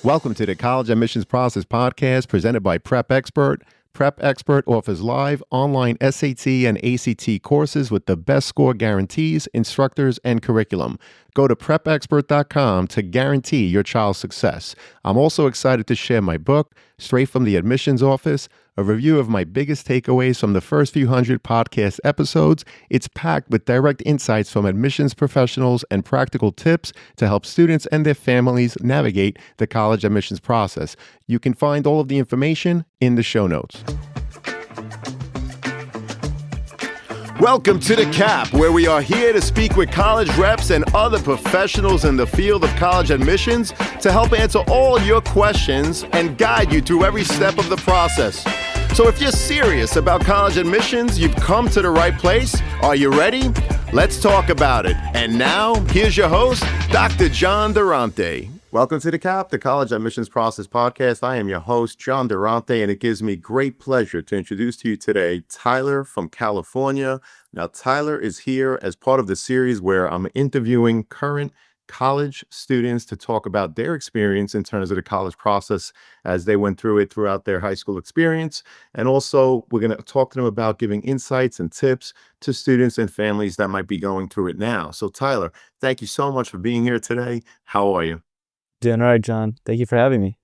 Welcome to the College Admissions Process Podcast presented by Prep Expert. Prep Expert offers live online SAT and ACT courses with the best score guarantees, instructors, and curriculum. Go to prepexpert.com to guarantee your child's success. I'm also excited to share my book, Straight from the Admissions Office, a review of my biggest takeaways from the first few hundred podcast episodes. It's packed with direct insights from admissions professionals and practical tips to help students and their families navigate the college admissions process. You can find all of the information in the show notes. Welcome to The Cap, where we are here to speak with college reps and other professionals in the field of college admissions to help answer all your questions and guide you through every step of the process. So if you're serious about college admissions, you've come to the right place. Are you ready? Let's talk about it. And now, here's your host, Dr. John Durante. Welcome to The Cap, the College Admissions Process Podcast. I am your host, John Durante, and it gives me great pleasure to introduce to you today Tyler from California. Now, Tyler is here as part of the series where I'm interviewing current college students to talk about their experience in terms of the college process as they went through it throughout their high school experience. And also, we're going to talk to them about giving insights and tips to students and families that might be going through it now. So, Tyler, thank you so much for being here today. How are you? Doing all right, John. Thank you for having me.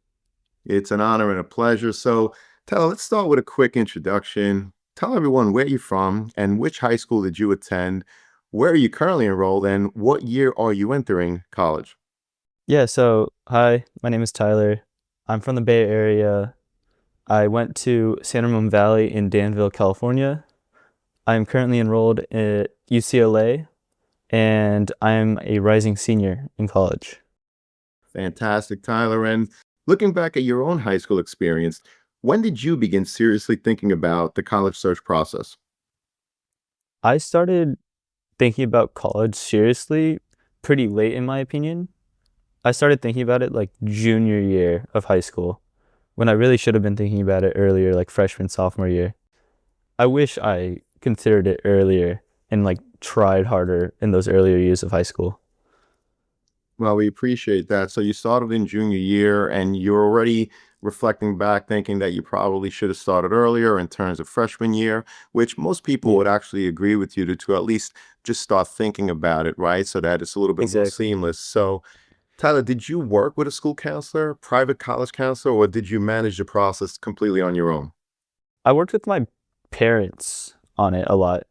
It's an honor and a pleasure. So, Tyler, let's start with a quick introduction. Tell everyone where you're from and which high school did you attend, where are you currently enrolled, and what year are you entering college? Yeah, so hi, my name is Tyler. I'm from the Bay Area. I went to San Ramon Valley in Danville, California. I'm currently enrolled at UCLA, and I'm a rising senior in college. Fantastic, Tyler. And looking back at your own high school experience, when did you begin seriously thinking about the college search process? I started thinking about college seriously pretty late, in my opinion. I started thinking about it like junior year of high school, when I really should have been thinking about it earlier, like freshman, sophomore year. I wish I considered it earlier and like tried harder in those earlier years of high school. Well, we appreciate that. So you started in junior year and you're already reflecting back, thinking that you probably should have started earlier in terms of freshman year, which most people would actually agree with you to at least just start thinking about it, right? So that it's a little bit more Exactly. seamless. So, Tyler, did you work with a school counselor, private college counselor, or did you manage the process completely on your own? I worked with my parents on it a lot.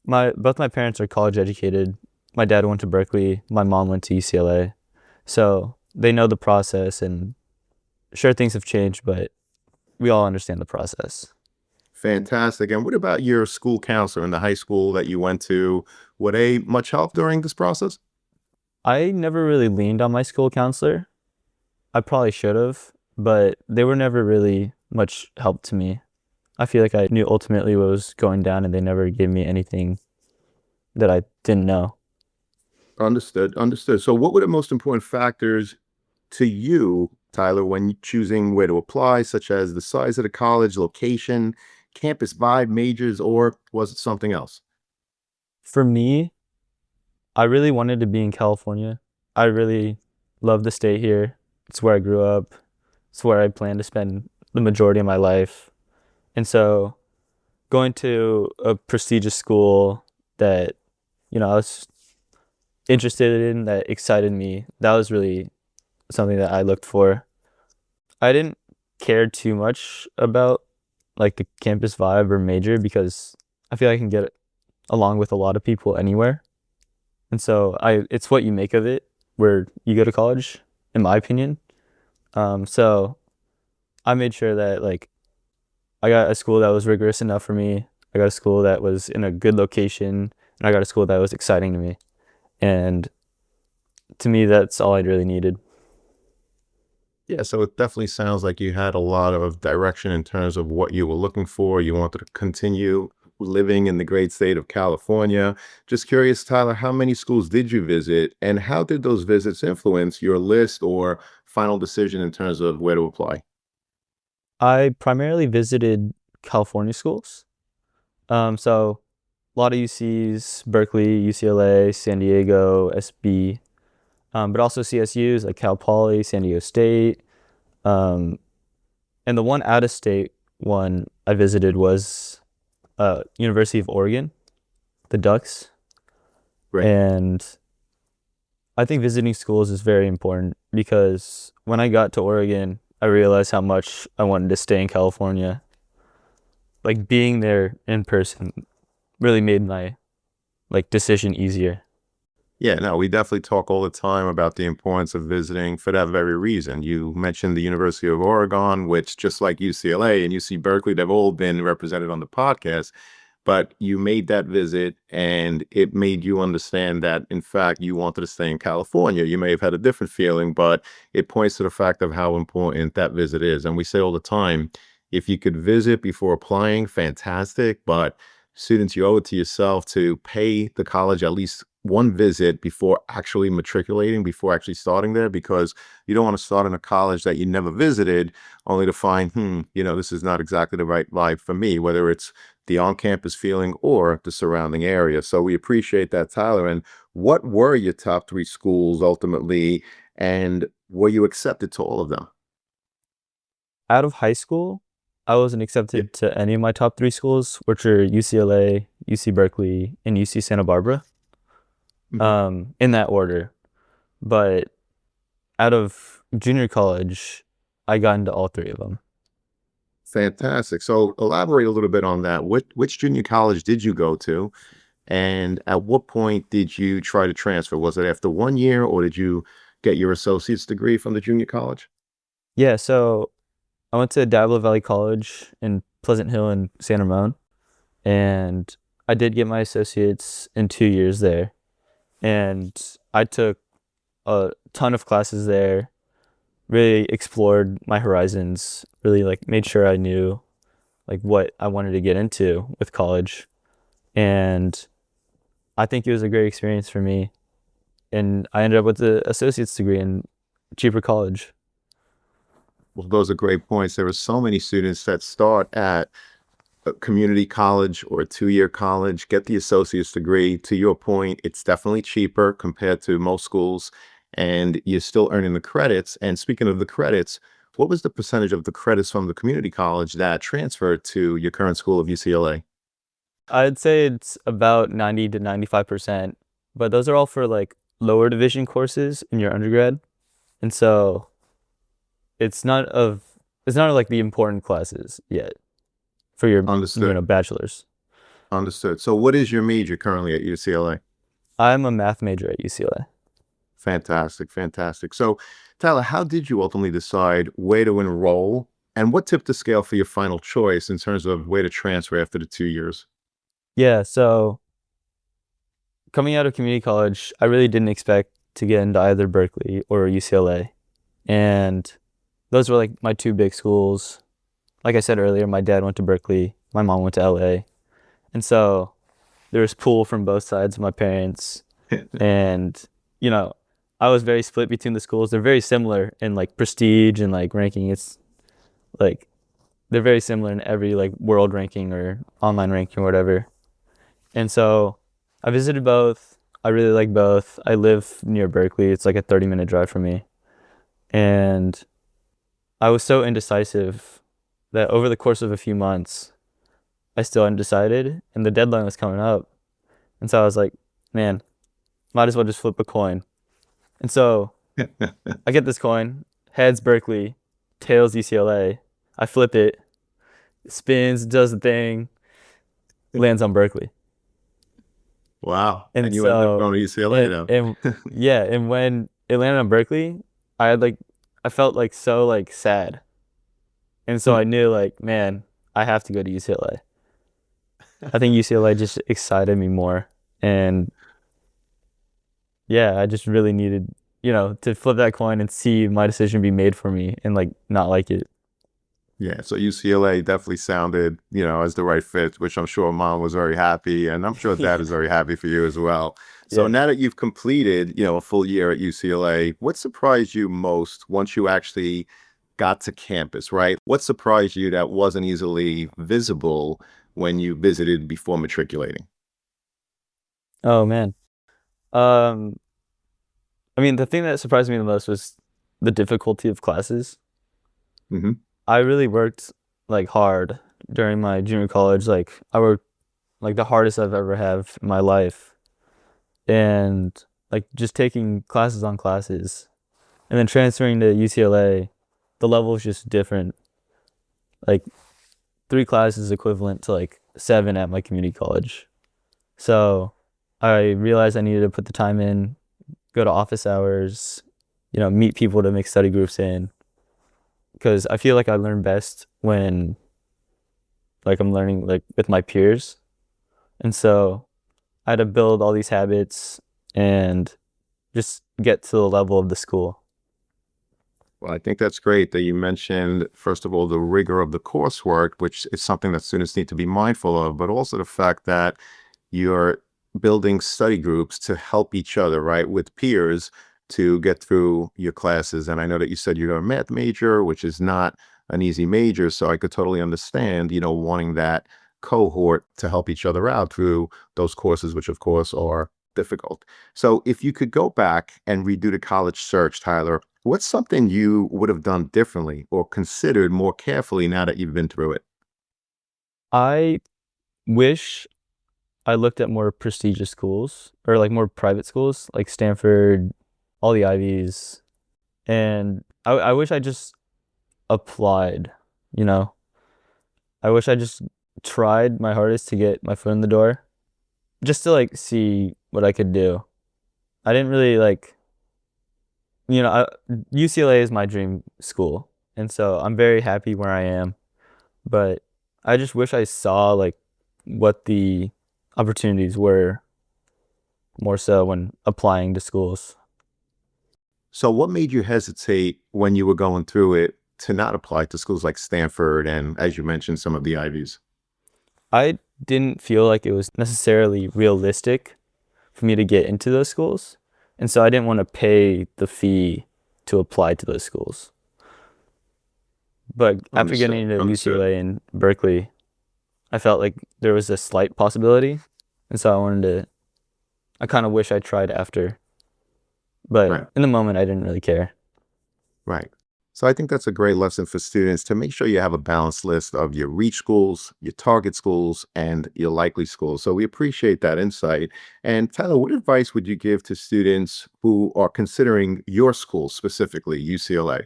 Both my parents are college educated. My dad went to Berkeley. My mom went to UCLA. So they know the process, and sure, things have changed, but we all understand the process. Fantastic. And what about your school counselor in the high school that you went to? Were they much help during this process? I never really leaned on my school counselor. I probably should have, but they were never really much help to me. I feel like I knew ultimately what was going down, and they never gave me anything that I didn't know. Understood. Understood. So, what were the most important factors to you, Tyler, when choosing where to apply, such as the size of the college, location, campus vibe, majors, or was it something else? For me, I really wanted to be in California. I really love the state here. It's where I grew up. It's where I plan to spend the majority of my life. And so going to a prestigious school that, I was interested in, that excited me, that was really something that I looked for. I didn't care too much about like the campus vibe or major because I feel like I can get along with a lot of people anywhere. And so it's what you make of it where you go to college, in my opinion. So I made sure that like I got a school that was rigorous enough for me. I got a school that was in a good location, and I got a school that was exciting to me. And to me, that's all I really needed. Yeah, so it definitely sounds like you had a lot of direction in terms of what you were looking for. You wanted to continue living in the great state of California. Just curious, Tyler, how many schools did you visit, and how did those visits influence your list or final decision in terms of where to apply? I primarily visited California schools. So a lot of UCs, Berkeley, UCLA, San Diego, SB, but also CSUs like Cal Poly, San Diego State. Um, and the one out of state one I visited was University of Oregon, the Ducks. Right. And I think visiting schools is very important because when I got to Oregon, I realized how much I wanted to stay in California. Like being there in person really made my like decision easier. Yeah, no, we definitely talk all the time about the importance of visiting for that very reason. You mentioned the University of Oregon, which just like UCLA and UC Berkeley, they've all been represented on the podcast. But you made that visit and it made you understand that, in fact, you wanted to stay in California. You may have had a different feeling, but it points to the fact of how important that visit is. And we say all the time, if you could visit before applying, fantastic. But students, you owe it to yourself to pay the college at least one visit before actually matriculating, before actually starting there, because you don't want to start in a college that you never visited only to find, this is not exactly the right life for me, whether it's the on-campus feeling or the surrounding area. So we appreciate that, Tyler. And what were your top three schools ultimately, and were you accepted to all of them? Out of high school, I wasn't Yeah. accepted to any of my top three schools, which are UCLA, UC Berkeley, and UC Santa Barbara, Mhm. in that order. But out of junior college, I got into all three of them. Fantastic. So elaborate a little bit on that. Which junior college did you go to? And at what point did you try to transfer? Was it after 1 year or did you get your associate's degree from the junior college? Yeah, so I went to Diablo Valley College in Pleasant Hill and San Ramon, and I did get my associates in 2 years there. And I took a ton of classes there, really explored my horizons, really like made sure I knew like what I wanted to get into with college. And I think it was a great experience for me. And I ended up with the associate's degree in cheaper college. Well, those are great points. There are so many students that start at a community college or a 2 year college, get the associate's degree. To your point, it's definitely cheaper compared to most schools, and you're still earning the credits. And speaking of the credits, what was the percentage of the credits from the community college that transferred to your current school of UCLA? I'd say it's about 90 to 95%, but those are all for like lower division courses in your undergrad. And so it's not of it's not like the important classes yet for your, Understood. bachelor's. Understood. So, what is your major currently at UCLA? I'm a math major at UCLA. Fantastic, fantastic. So, Tyler, how did you ultimately decide where to enroll, and what tipped the scale for your final choice in terms of where to transfer after the 2 years? Yeah, so coming out of community college, I really didn't expect to get into either Berkeley or UCLA. And those were like my two big schools. Like I said earlier, my dad went to Berkeley, my mom went to LA. And so there was pull from both sides of my parents. And, you know, I was very split between the schools. They're very similar in like prestige and like ranking. It's like they're very similar in every like world ranking or online ranking or whatever. And so I visited both. I really like both. I live near Berkeley. It's like a 30-minute drive from me. And I was so indecisive that over the course of a few months, I still undecided and the deadline was coming up. And so I was like, man, might as well just flip a coin. And so I get this coin, heads Berkeley, tails UCLA. I flip it, spins, does the thing, lands on Berkeley. Wow. And And you ended up so, going to UCLA and, though. and yeah, and when it landed on Berkeley, I had like, I felt like so like sad. And so I knew like, man, I have to go to UCLA. I think UCLA just excited me more. And yeah, I just really needed, to flip that coin and see my decision be made for me and like not like it. Yeah, so UCLA definitely sounded, as the right fit, which I'm sure mom was very happy, and I'm sure dad is very happy for you as well. So Yeah. now that you've completed, a full year at UCLA, what surprised you most once you actually got to campus, right? What surprised you that wasn't easily visible when you visited before matriculating? Oh man. Um, I mean, the thing that surprised me the most was the difficulty of classes. Hmm. I really worked like hard during my junior college. Like I worked like the hardest I've ever have in my life. And like just taking classes on classes and then transferring to UCLA, the level is just different. Like three classes equivalent to like seven at my community college. So I realized I needed to put the time in, go to office hours, meet people to make study groups in, because I feel like I learn best when like I'm learning like with my peers. And so I had to build all these habits and just get to the level of the school. Well, I think that's great that you mentioned, first of all, the rigor of the coursework, which is something that students need to be mindful of, but also the fact that you're building study groups to help each other, right, with peers to get through your classes. And I know that you said you're a math major, which is not an easy major. So I could totally understand, wanting that cohort to help each other out through those courses, which of course are difficult. So if you could go back and redo the college search, Tyler, what's something you would have done differently or considered more carefully now that you've been through it? I wish I looked at more prestigious schools or like more private schools like Stanford, all the Ivies, and I wish I just applied, you know. I wish I just tried my hardest to get my foot in the door just to like see what I could do. I didn't really like, UCLA is my dream school, and so I'm very happy where I am, but I just wish I saw like what the opportunities were more so when applying to schools. So what made you hesitate when you were going through it to not apply to schools like Stanford and, as you mentioned, some of the Ivies? I didn't feel like it was necessarily realistic for me to get into those schools. And so I didn't want to pay the fee to apply to those schools. But after Understood. getting into Understood. UCLA and Berkeley, I felt like there was a slight possibility. And so I kind of wish I tried after. But Right. in the moment, I didn't really care. Right. So I think that's a great lesson for students to make sure you have a balanced list of your reach schools, your target schools, and your likely schools. So we appreciate that insight. And Tyler, what advice would you give to students who are considering your school, specifically UCLA?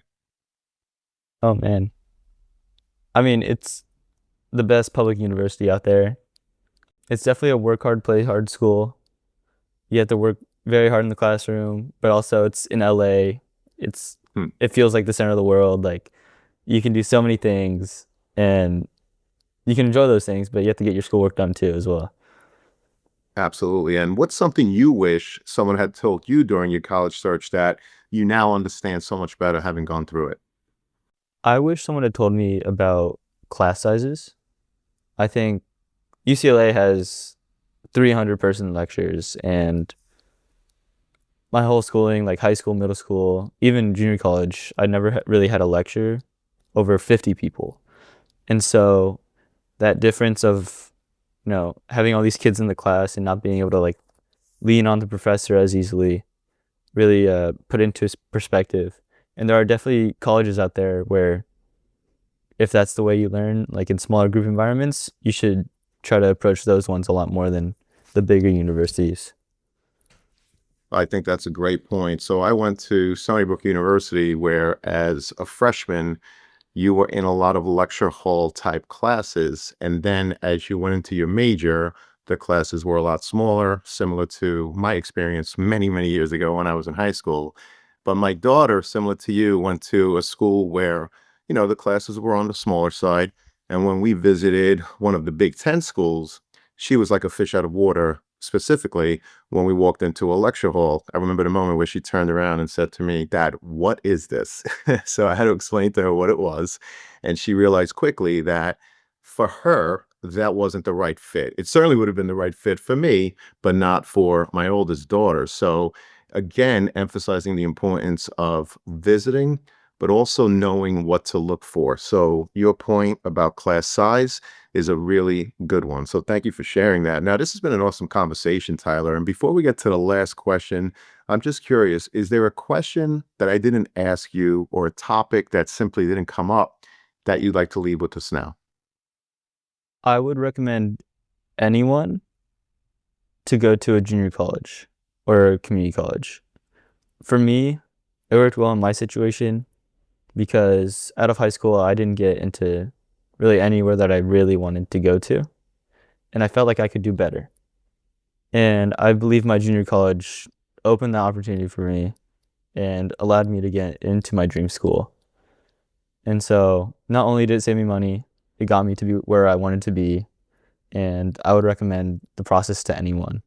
Oh, man. I mean, it's the best public university out there. It's definitely a work hard, play hard school. You have to work very hard in the classroom, but also it's in LA. It's Hmm. it feels like the center of the world. Like you can do so many things and you can enjoy those things, but you have to get your schoolwork done too as well. Absolutely. And what's something you wish someone had told you during your college search that you now understand so much better having gone through it? I wish someone had told me about class sizes. I think UCLA has 300 person lectures and my whole schooling, like high school, middle school, even junior college, I never really had a lecture over 50 people. And so that difference of, having all these kids in the class and not being able to like lean on the professor as easily really put into perspective. And there are definitely colleges out there where if that's the way you learn, like in smaller group environments, you should try to approach those ones a lot more than the bigger universities. I think that's a great point. So I went to Stony Brook University, where as a freshman, you were in a lot of lecture hall type classes. And then as you went into your major, the classes were a lot smaller, similar to my experience many, many years ago when I was in high school. But my daughter, similar to you, went to a school where, the classes were on the smaller side. And when we visited one of the Big Ten schools, she was like a fish out of water, specifically when we walked into a lecture hall. I remember the moment where she turned around and said to me, "Dad, what is this?" So I had to explain to her what it was. And she realized quickly that for her, that wasn't the right fit. It certainly would have been the right fit for me, but not for my oldest daughter. So again, emphasizing the importance of visiting, but also knowing what to look for. So your point about class size is a really good one. So thank you for sharing that. Now, this has been an awesome conversation, Tyler. And before we get to the last question, I'm just curious, is there a question that I didn't ask you or a topic that simply didn't come up that you'd like to leave with us now? I would recommend anyone to go to a junior college or a community college. For me, it worked well in my situation because out of high school, I didn't get into really anywhere that I really wanted to go to, and I felt like I could do better. And I believe my junior college opened the opportunity for me and allowed me to get into my dream school. And so not only did it save me money, it got me to be where I wanted to be, and I would recommend the process to anyone.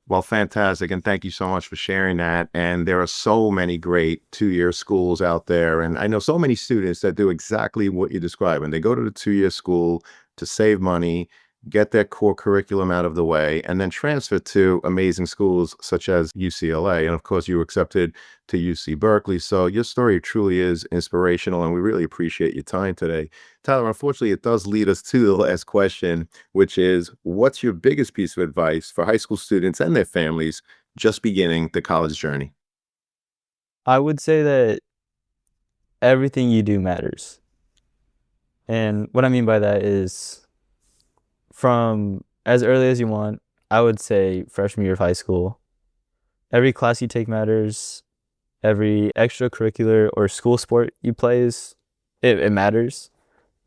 Well, fantastic. And thank you so much for sharing that. And there are so many great 2-year schools out there. And I know so many students that do exactly what you're describing. They go to the 2-year school to save money, get their core curriculum out of the way, and then transfer to amazing schools such as UCLA. And of course, you were accepted to UC Berkeley. So your story truly is inspirational, and we really appreciate your time today. Tyler, unfortunately, it does lead us to the last question, which is, what's your biggest piece of advice for high school students and their families just beginning the college journey? I would say that everything you do matters. And what I mean by that is from as early as you want, I would say freshman year of high school. Every class you take matters. Every extracurricular or school sport you play it matters.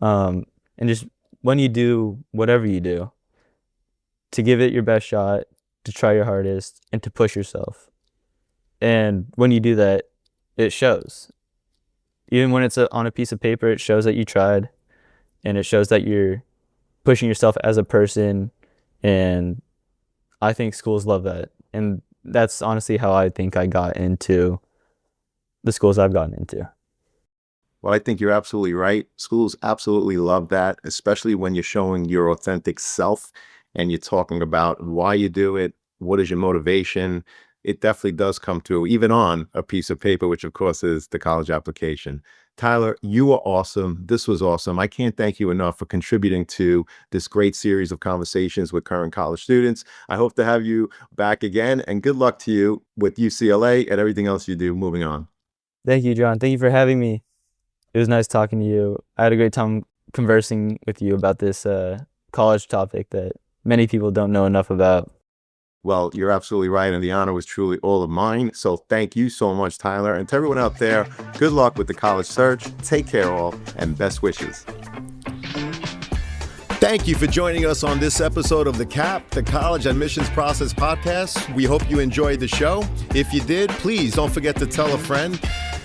And just when you do whatever you do, to give it your best shot, to try your hardest, and to push yourself. And when you do that, it shows. Even when it's on a piece of paper, it shows that you tried, and it shows that you're pushing yourself as a person. And I think schools love that. And that's honestly how I think I got into the schools I've gotten into. Well, I think you're absolutely right. Schools absolutely love that, especially when you're showing your authentic self and you're talking about why you do it, what is your motivation. It definitely does come through, even on a piece of paper, which of course is the college application. Tyler, you are awesome. This was awesome. I can't thank you enough for contributing to this great series of conversations with current college students. I hope to have you back again, and good luck to you with UCLA and everything else you do moving on. Thank you, John. Thank you for having me. It was nice talking to you. I had a great time conversing with you about this college topic that many people don't know enough about. Well, you're absolutely right, and the honor was truly all of mine. So thank you so much, Tyler. And to everyone out there, good luck with the college search. Take care all, and best wishes. Thank you for joining us on this episode of The CAP, the College Admissions Process Podcast. We hope you enjoyed the show. If you did, please don't forget to tell a friend.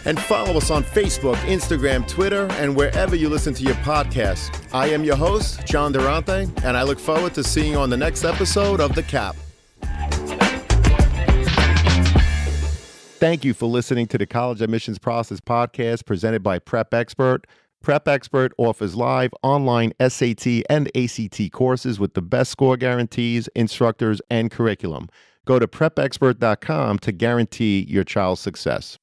And follow us on Facebook, Instagram, Twitter, and wherever you listen to your podcasts. I am your host, John Durante, and I look forward to seeing you on the next episode of The CAP. Thank you for listening to the College Admissions Process Podcast presented by Prep Expert. Prep Expert offers live online SAT and ACT courses with the best score guarantees, instructors, and curriculum. Go to prepexpert.com to guarantee your child's success.